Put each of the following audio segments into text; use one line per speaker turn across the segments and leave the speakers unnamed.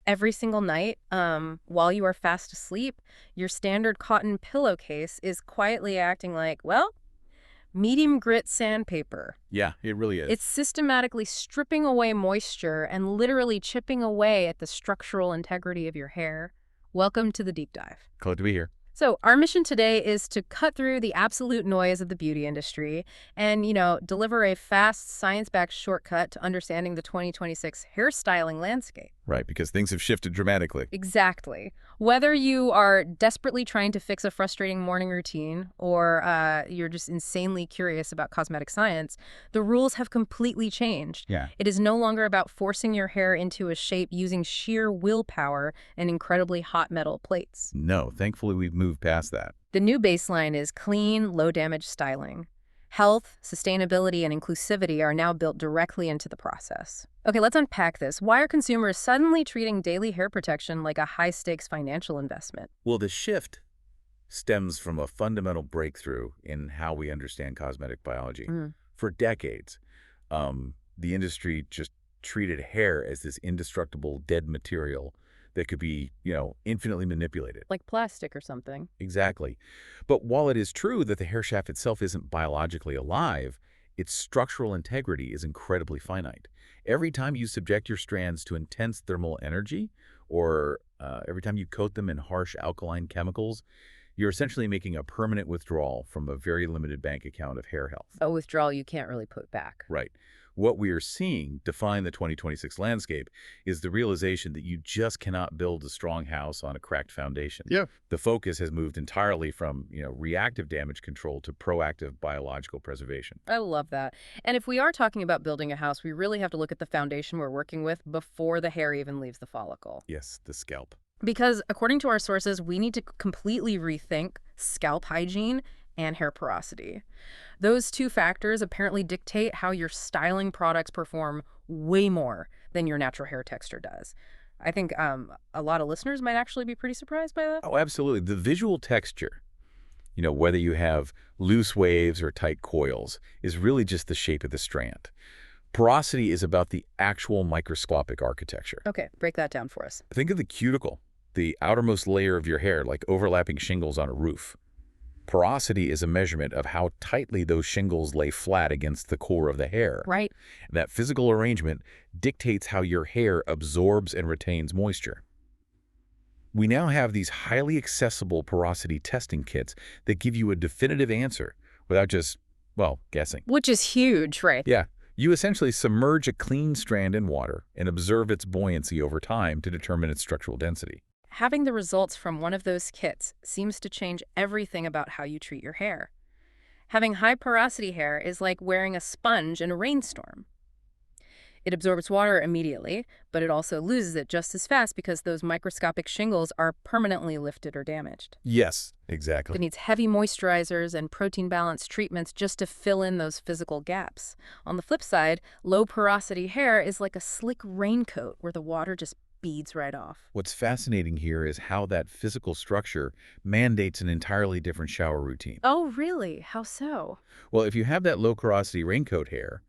every single night, while you are fast asleep, your standard cotton pillowcase is quietly acting like, well, medium grit sandpaper.
Yeah, it really is.
It's systematically stripping away moisture and literally chipping away at the structural integrity of your hair. Welcome to the deep dive.
Glad to be here.
So our mission today is to cut through the absolute noise of the beauty industry and, deliver a fast, science-backed shortcut to understanding the 2026 hairstyling landscape.
Right, because things have shifted dramatically.
Exactly. Whether you are desperately trying to fix a frustrating morning routine or you're just insanely curious about cosmetic science, the rules have completely changed.
Yeah.
It is no longer about forcing your hair into a shape using sheer willpower and incredibly hot metal plates.
No, thankfully we've moved past that.
The new baseline is clean, low-damage styling. Health, sustainability, and inclusivity are now built directly into the process. Okay, let's unpack this. Why are consumers suddenly treating daily hair protection like a high-stakes financial investment?
Well, the shift stems from a fundamental breakthrough in how we understand cosmetic biology. For decades, the industry just treated hair as this indestructible dead material that could be, infinitely manipulated.
Like plastic or something.
Exactly. But while it is true that the hair shaft itself isn't biologically alive, its structural integrity is incredibly finite. Every time you subject your strands to intense thermal energy, or every time you coat them in harsh alkaline chemicals, you're essentially making a permanent withdrawal from a very limited bank account of hair health.
A withdrawal you can't really put back.
Right. What we are seeing define the 2026 landscape is the realization that you just cannot build a strong house on a cracked foundation.
Yeah.
The focus has moved entirely from, reactive damage control to proactive biological preservation.
I love that. And if we are talking about building a house, we really have to look at the foundation we're working with before the hair even leaves the follicle.
Yes, the scalp.
Because according to our sources, we need to completely rethink scalp hygiene and hair porosity. Those two factors apparently dictate how your styling products perform way more than your natural hair texture does. I think a lot of listeners might actually be pretty surprised by that.
Oh, absolutely. The visual texture, whether you have loose waves or tight coils, is really just the shape of the strand. Porosity is about the actual microscopic architecture.
Okay, break that down for us.
Think of the cuticle, the outermost layer of your hair, like overlapping shingles on a roof. Porosity is a measurement of how tightly those shingles lay flat against the core of the hair.
Right.
That physical arrangement dictates how your hair absorbs and retains moisture. We now have these highly accessible porosity testing kits that give you a definitive answer without just, guessing.
Which is huge, right?
Yeah. You essentially submerge a clean strand in water and observe its buoyancy over time to determine its structural density.
Having the results from one of those kits seems to change everything about how you treat your hair. Having high porosity hair is like wearing a sponge in a rainstorm. It absorbs water immediately, but it also loses it just as fast because those microscopic shingles are permanently lifted or damaged.
Yes, exactly.
It needs heavy moisturizers and protein balance treatments just to fill in those physical gaps. On the flip side, low porosity hair is like a slick raincoat where the water just beads right off.
What's fascinating here is how that physical structure mandates an entirely different shower routine.
Oh, really? How so?
Well, if you have that low porosity raincoat hair,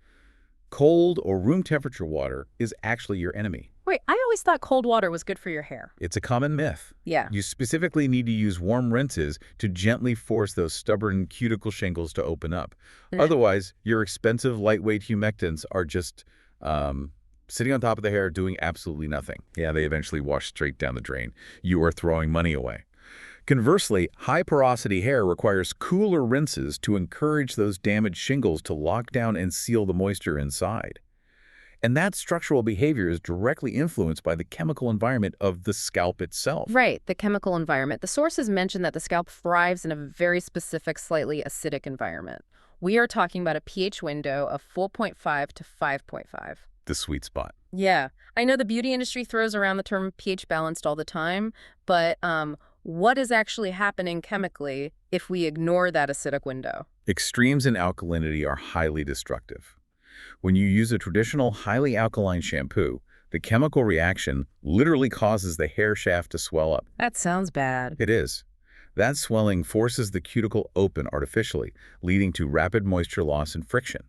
cold or room temperature water is actually your enemy.
Wait, I always thought cold water was good for your hair.
It's a common myth.
Yeah.
You specifically need to use warm rinses to gently force those stubborn cuticle shingles to open up. Otherwise, your expensive lightweight humectants are just sitting on top of the hair doing absolutely nothing. Yeah, they eventually wash straight down the drain. You are throwing money away. Conversely, high porosity hair requires cooler rinses to encourage those damaged shingles to lock down and seal the moisture inside. And that structural behavior is directly influenced by the chemical environment of the scalp itself.
Right, the chemical environment. The sources mention that the scalp thrives in a very specific, slightly acidic environment. We are talking about a pH window of 4.5 to 5.5.
The sweet spot.
Yeah. I know the beauty industry throws around the term pH balanced all the time, but what is actually happening chemically if we ignore that acidic window?
Extremes in alkalinity are highly destructive. When you use a traditional highly alkaline shampoo, the chemical reaction literally causes the hair shaft to swell up.
That sounds bad.
It is. That swelling forces the cuticle open artificially, leading to rapid moisture loss and friction.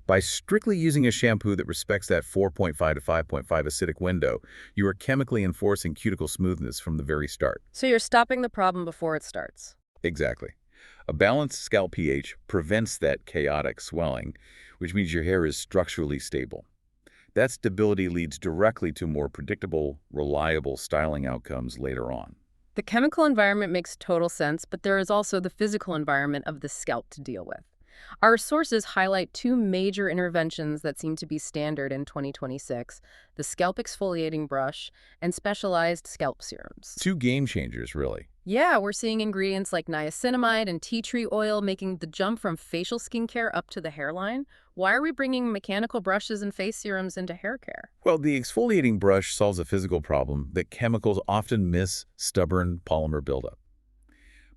By strictly using a shampoo that respects that 4.5 to 5.5 acidic window, you are chemically enforcing cuticle smoothness from the very start.
So you're stopping the problem before it starts.
Exactly. A balanced scalp pH prevents that chaotic swelling, which means your hair is structurally stable. That stability leads directly to more predictable, reliable styling outcomes later on.
The chemical environment makes total sense, but there is also the physical environment of the scalp to deal with. Our sources highlight two major interventions that seem to be standard in 2026, the scalp exfoliating brush and specialized scalp serums.
Two game changers, really.
Yeah, we're seeing ingredients like niacinamide and tea tree oil making the jump from facial skincare up to the hairline. Why are we bringing mechanical brushes and face serums into hair care?
Well, the exfoliating brush solves a physical problem that chemicals often miss: stubborn polymer buildup.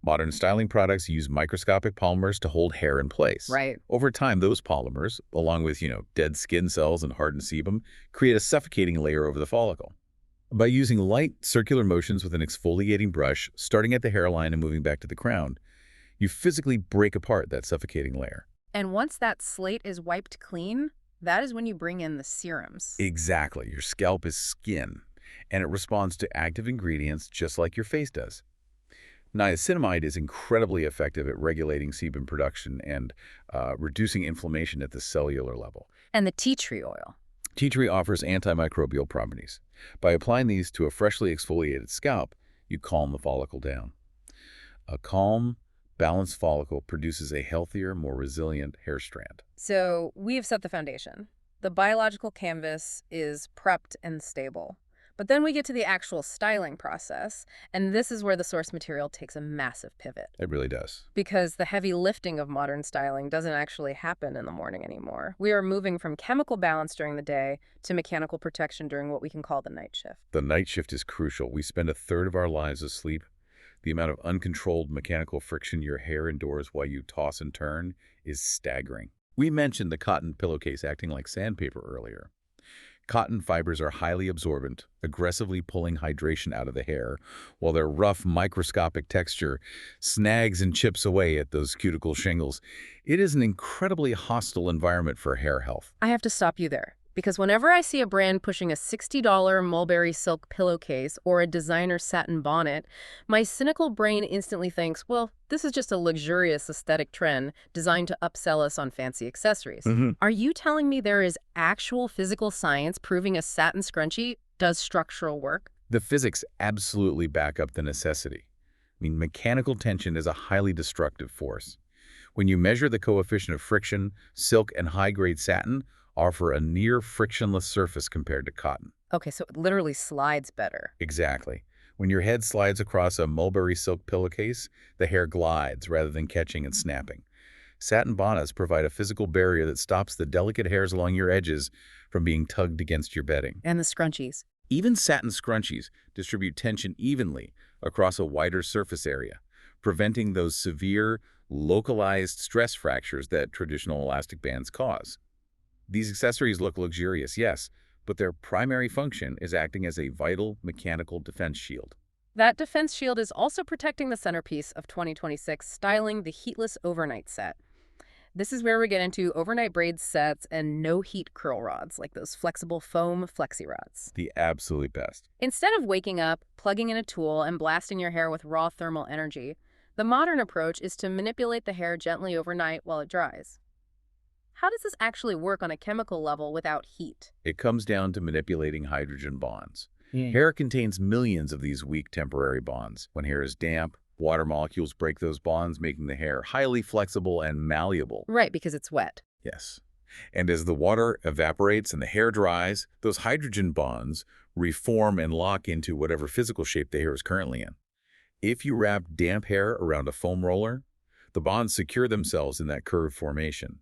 Modern styling products use microscopic polymers to hold hair in place.
Right.
Over time, those polymers, along with, dead skin cells and hardened sebum, create a suffocating layer over the follicle. By using light, circular motions with an exfoliating brush, starting at the hairline and moving back to the crown, you physically break apart that suffocating layer.
And once that slate is wiped clean, that is when you bring in the serums.
Exactly. Your scalp is skin, and it responds to active ingredients just like your face does. Niacinamide is incredibly effective at regulating sebum production and reducing inflammation at the cellular level.
And the tea tree oil.
Tea tree offers antimicrobial properties. By applying these to a freshly exfoliated scalp, you calm the follicle down. A calm, balanced follicle produces a healthier, more resilient hair strand.
So we have set the foundation. The biological canvas is prepped and stable. But then we get to the actual styling process, and this is where the source material takes a massive pivot.
It really does.
Because the heavy lifting of modern styling doesn't actually happen in the morning anymore. We are moving from chemical balance during the day to mechanical protection during what we can call the night shift.
The night shift is crucial. We spend a third of our lives asleep. The amount of uncontrolled mechanical friction your hair endures while you toss and turn is staggering. We mentioned the cotton pillowcase acting like sandpaper earlier. Cotton fibers are highly absorbent, aggressively pulling hydration out of the hair, while their rough, microscopic texture snags and chips away at those cuticle shingles. It is an incredibly hostile environment for hair health.
I have to stop you there, because whenever I see a brand pushing a $60 mulberry silk pillowcase or a designer satin bonnet, my cynical brain instantly thinks, well, this is just a luxurious aesthetic trend designed to upsell us on fancy accessories. Are you telling me there is actual physical science proving a satin scrunchie does structural work?
The physics absolutely back up the necessity. Mechanical tension is a highly destructive force. When you measure the coefficient of friction, silk and high-grade satin offer a near frictionless surface compared to cotton.
Okay, so it literally slides better.
Exactly. When your head slides across a mulberry silk pillowcase, the hair glides rather than catching and snapping. Satin bonnets provide a physical barrier that stops the delicate hairs along your edges from being tugged against your bedding.
And the scrunchies.
Even satin scrunchies distribute tension evenly across a wider surface area, preventing those severe, localized stress fractures that traditional elastic bands cause. These accessories look luxurious, yes, but their primary function is acting as a vital mechanical defense shield.
That defense shield is also protecting the centerpiece of 2026, styling the Heatless overnight set. This is where we get into overnight braid sets and no-heat curl rods, like those flexible foam flexi rods.
The absolute best.
Instead of waking up, plugging in a tool, and blasting your hair with raw thermal energy, the modern approach is to manipulate the hair gently overnight while it dries. How does this actually work on a chemical level without heat?
It comes down to manipulating hydrogen bonds. Hair contains millions of these weak temporary bonds. When hair is damp, water molecules break those bonds, making the hair highly flexible and malleable.
Right, because it's wet.
Yes. And as the water evaporates and the hair dries, those hydrogen bonds reform and lock into whatever physical shape the hair is currently in. If you wrap damp hair around a foam roller, the bonds secure themselves in that curved formation.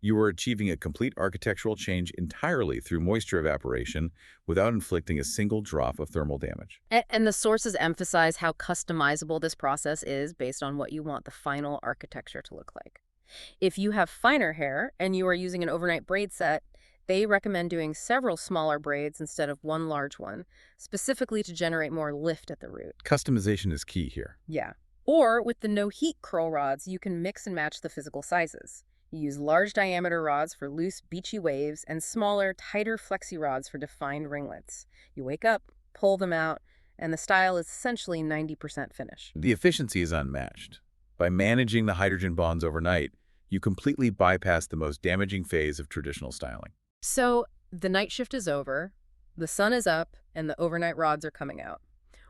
You are achieving a complete architectural change entirely through moisture evaporation without inflicting a single drop of thermal damage.
And the sources emphasize how customizable this process is based on what you want the final architecture to look like. If you have finer hair and you are using an overnight braid set, they recommend doing several smaller braids instead of one large one, specifically to generate more lift at the root.
Customization is key here.
Yeah. Or with the no-heat curl rods, you can mix and match the physical sizes. You use large diameter rods for loose, beachy waves and smaller, tighter flexi rods for defined ringlets. You wake up, pull them out, and the style is essentially 90% finish.
The efficiency is unmatched. By managing the hydrogen bonds overnight, you completely bypass the most damaging phase of traditional styling.
So the night shift is over, the sun is up, and the overnight rods are coming out.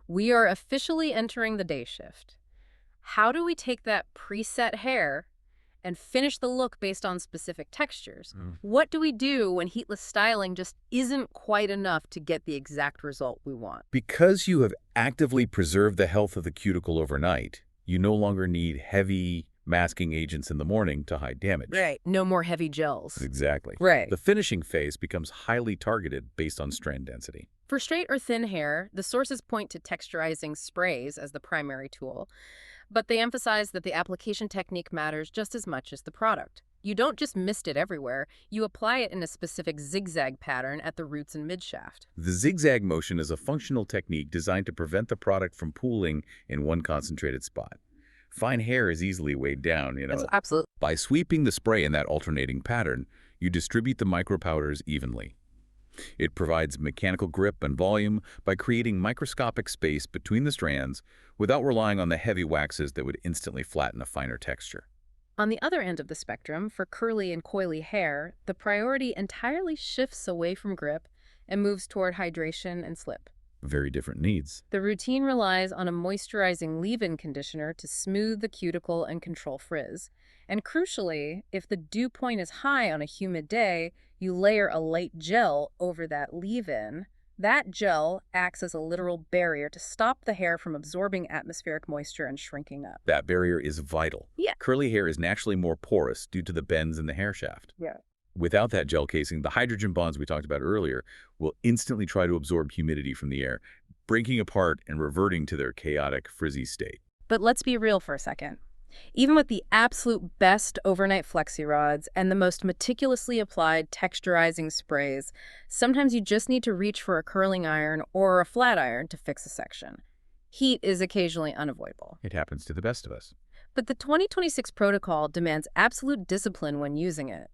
We are officially entering the day shift. How do we take that preset hair and finish the look based on specific textures? What do we do when heatless styling just isn't quite enough to get the exact result we want?
Because you have actively preserved the health of the cuticle overnight, you no longer need heavy masking agents in the morning to hide damage.
Right. No more heavy gels.
Exactly.
Right.
The finishing phase becomes highly targeted based on strand density.
For straight or thin hair, the sources point to texturizing sprays as the primary tool, but they emphasize that the application technique matters just as much as the product. You don't just mist it everywhere, you apply it in a specific zigzag pattern at the roots and midshaft.
The zigzag motion is a functional technique designed to prevent the product from pooling in one concentrated spot. Fine hair is easily weighed down,
Absolutely.
By sweeping the spray in that alternating pattern, you distribute the micropowders evenly. It provides mechanical grip and volume by creating microscopic space between the strands without relying on the heavy waxes that would instantly flatten a finer texture.
On the other end of the spectrum, for curly and coily hair, the priority entirely shifts away from grip and moves toward hydration and slip.
Very different needs.
The routine relies on a moisturizing leave-in conditioner to smooth the cuticle and control frizz. And crucially, if the dew point is high on a humid day, you layer a light gel over that leave-in. That gel acts as a literal barrier to stop the hair from absorbing atmospheric moisture and shrinking up.
That barrier is vital.
Yeah.
Curly hair is naturally more porous due to the bends in the hair shaft.
Yeah.
Without that gel casing, the hydrogen bonds we talked about earlier will instantly try to absorb humidity from the air, breaking apart and reverting to their chaotic, frizzy state.
But let's be real for a second. Even with the absolute best overnight flexi rods and the most meticulously applied texturizing sprays, sometimes you just need to reach for a curling iron or a flat iron to fix a section. Heat is occasionally unavoidable.
It happens to the best of us.
But the 2026 protocol demands absolute discipline when using it.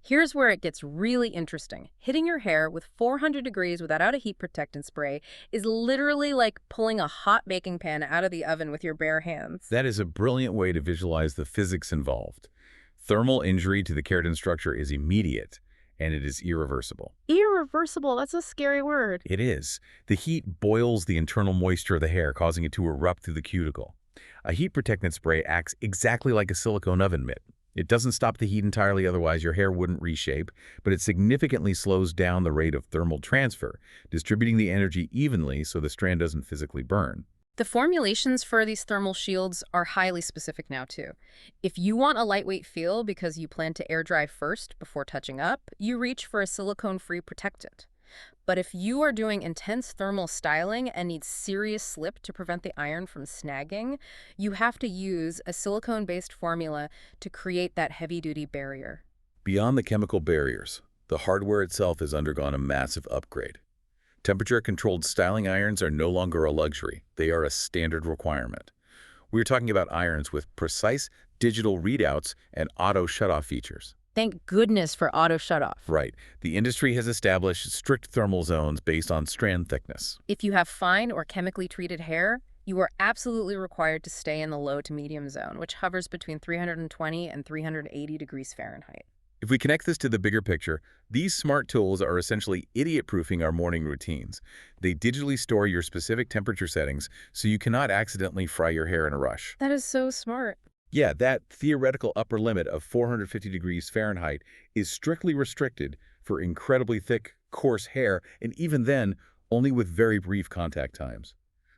Here's where it gets really interesting. Hitting your hair with 400 degrees without a heat protectant spray is literally like pulling a hot baking pan out of the oven with your bare hands.
That is a brilliant way to visualize the physics involved. Thermal injury to the keratin structure is immediate, and it is irreversible.
Irreversible, that's a scary word.
It is. The heat boils the internal moisture of the hair, causing it to erupt through the cuticle. A heat protectant spray acts exactly like a silicone oven mitt. It doesn't stop the heat entirely, otherwise your hair wouldn't reshape, but it significantly slows down the rate of thermal transfer, distributing the energy evenly so the strand doesn't physically burn.
The formulations for these thermal shields are highly specific now, too. If you want a lightweight feel because you plan to air dry first before touching up, you reach for a silicone-free protectant. But if you are doing intense thermal styling and need serious slip to prevent the iron from snagging, you have to use a silicone-based formula to create that heavy-duty barrier.
Beyond the chemical barriers, the hardware itself has undergone a massive upgrade. Temperature-controlled styling irons are no longer a luxury. They are a standard requirement. We're talking about irons with precise digital readouts and auto shutoff features.
Thank goodness for auto shutoff.
Right. The industry has established strict thermal zones based on strand thickness.
If you have fine or chemically treated hair, you are absolutely required to stay in the low to medium zone, which hovers between 320 and 380 degrees Fahrenheit.
If we connect this to the bigger picture, these smart tools are essentially idiot-proofing our morning routines. They digitally store your specific temperature settings so you cannot accidentally fry your hair in a rush.
That is so smart.
Yeah, that theoretical upper limit of 450 degrees Fahrenheit is strictly restricted for incredibly thick, coarse hair, and even then, only with very brief contact times.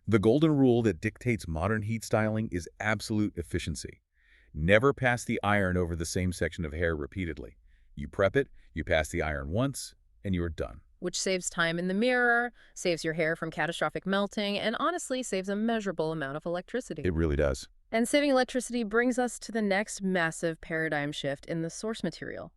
The golden rule that dictates modern heat styling is absolute efficiency. Never pass the iron over the same section of hair repeatedly. You prep it, you pass the iron once, and you are done.
Which saves time in the mirror, saves your hair from catastrophic melting, and honestly saves a measurable amount of electricity.
It really does.
And saving electricity brings us to the next massive paradigm shift in the source material.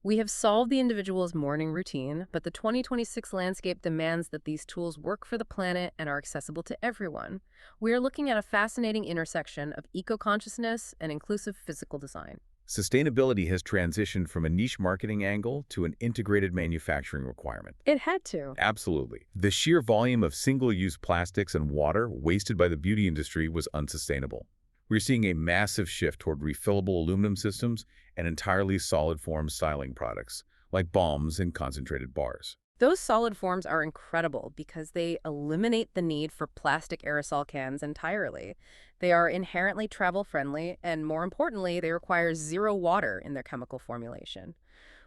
We have solved the individual's morning routine, but the 2026 landscape demands that these tools work for the planet and are accessible to everyone. We are looking at a fascinating intersection of eco-consciousness and inclusive physical design.
Sustainability has transitioned from a niche marketing angle to an integrated manufacturing requirement.
It had to.
Absolutely. The sheer volume of single-use plastics and water wasted by the beauty industry was unsustainable. We're seeing a massive shift toward refillable aluminum systems and entirely solid-form styling products, like balms and concentrated bars.
Those solid forms are incredible because they eliminate the need for plastic aerosol cans entirely. They are inherently travel-friendly, and more importantly, they require zero water in their chemical formulation.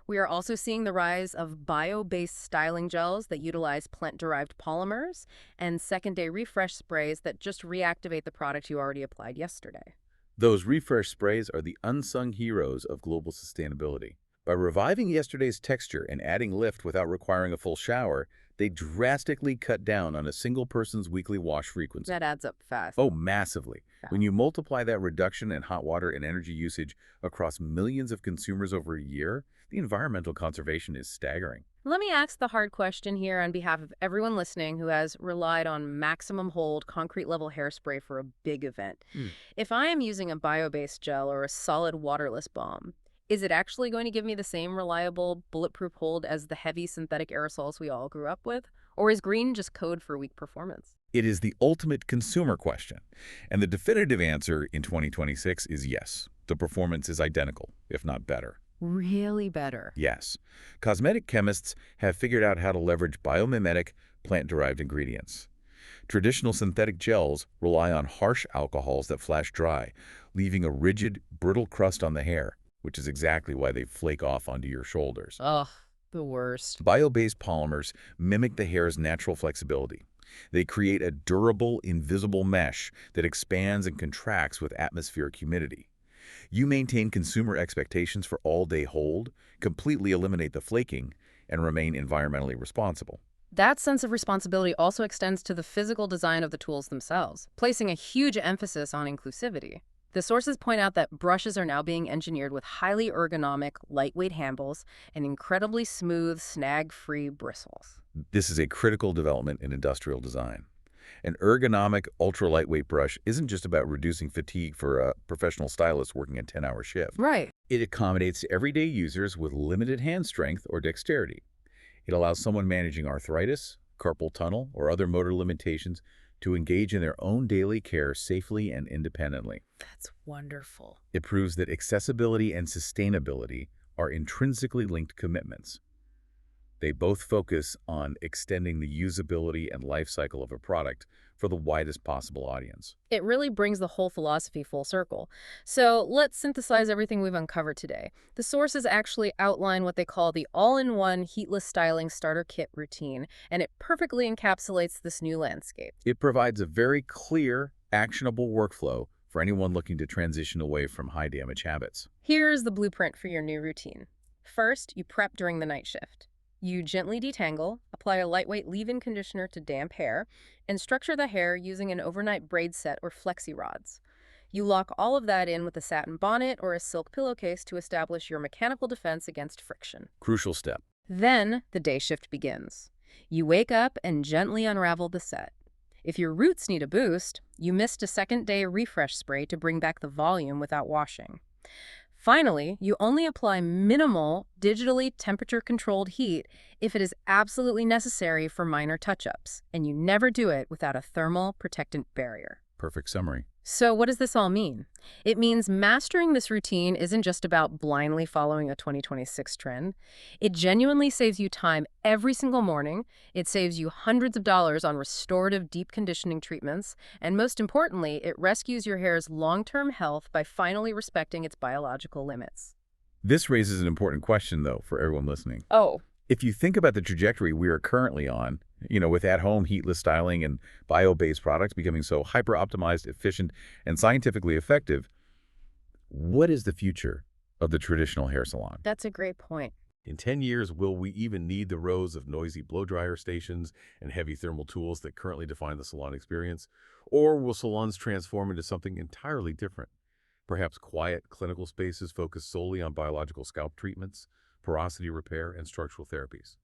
We are also seeing the rise of bio-based styling gels that utilize plant-derived polymers and second-day refresh sprays that just reactivate the product you already applied yesterday.
Those refresh sprays are the unsung heroes of global sustainability. By reviving yesterday's texture and adding lift without requiring a full shower, they drastically cut down on a single person's weekly wash frequency.
That adds up fast.
Oh, massively.
Yeah.
When you multiply that reduction in hot water and energy usage across millions of consumers over a year, the environmental conservation is staggering.
Let me ask the hard question here on behalf of everyone listening who has relied on maximum hold concrete-level hairspray for a big event. If I am using a bio-based gel or a solid waterless balm, is it actually going to give me the same reliable, bulletproof hold as the heavy synthetic aerosols we all grew up with? Or is green just code for weak performance?
It is the ultimate consumer question, and the definitive answer in 2026 is yes. The performance is identical, if not better.
Really better.
Yes. Cosmetic chemists have figured out how to leverage biomimetic, plant-derived ingredients. Traditional synthetic gels rely on harsh alcohols that flash dry, leaving a rigid, brittle crust on the hair, which is exactly why they flake off onto your shoulders.
Ugh, the worst.
Bio-based polymers mimic the hair's natural flexibility. They create a durable, invisible mesh that expands and contracts with atmospheric humidity. You maintain consumer expectations for all-day hold, completely eliminate the flaking, and remain environmentally responsible.
That sense of responsibility also extends to the physical design of the tools themselves, placing a huge emphasis on inclusivity. The sources point out that brushes are now being engineered with highly ergonomic, lightweight handles and incredibly smooth, snag-free bristles.
This is a critical development in industrial design. An ergonomic, ultra-lightweight brush isn't just about reducing fatigue for a professional stylist working a 10-hour shift.
Right.
It accommodates everyday users with limited hand strength or dexterity. It allows someone managing arthritis, carpal tunnel, or other motor limitations to engage in their own daily care safely and independently.
That's wonderful.
It proves that accessibility and sustainability are intrinsically linked commitments. They both focus on extending the usability and life cycle of a product for the widest possible audience.
It really brings the whole philosophy full circle. So let's synthesize everything we've uncovered today. The sources actually outline what they call the all-in-one heatless styling starter kit routine, and it perfectly encapsulates this new landscape.
It provides a very clear, actionable workflow for anyone looking to transition away from high-damage habits.
Here's the blueprint for your new routine. First, you prep during the night shift. You gently detangle, apply a lightweight leave-in conditioner to damp hair, and structure the hair using an overnight braid set or flexi rods. You lock all of that in with a satin bonnet or a silk pillowcase to establish your mechanical defense against friction.
Crucial step.
Then, the day shift begins. You wake up and gently unravel the set. If your roots need a boost, you mist a second-day refresh spray to bring back the volume without washing. Finally, you only apply minimal, digitally temperature-controlled heat if it is absolutely necessary for minor touch-ups, and you never do it without a thermal protectant barrier.
Perfect summary.
So what does this all mean? It means mastering this routine isn't just about blindly following a 2026 trend. It genuinely saves you time every single morning. It saves you hundreds of dollars on restorative deep conditioning treatments. And most importantly, it rescues your hair's long-term health by finally respecting its biological limits.
This raises an important question, though, for everyone listening.
Oh.
If you think about the trajectory we are currently on, with at-home heatless styling and bio-based products becoming so hyper-optimized, efficient, and scientifically effective, what is the future of the traditional hair salon?
That's a great point.
In 10 years, will we even need the rows of noisy blow-dryer stations and heavy thermal tools that currently define the salon experience? Or will salons transform into something entirely different? Perhaps quiet, clinical spaces focused solely on biological scalp treatments, porosity repair, and structural therapies.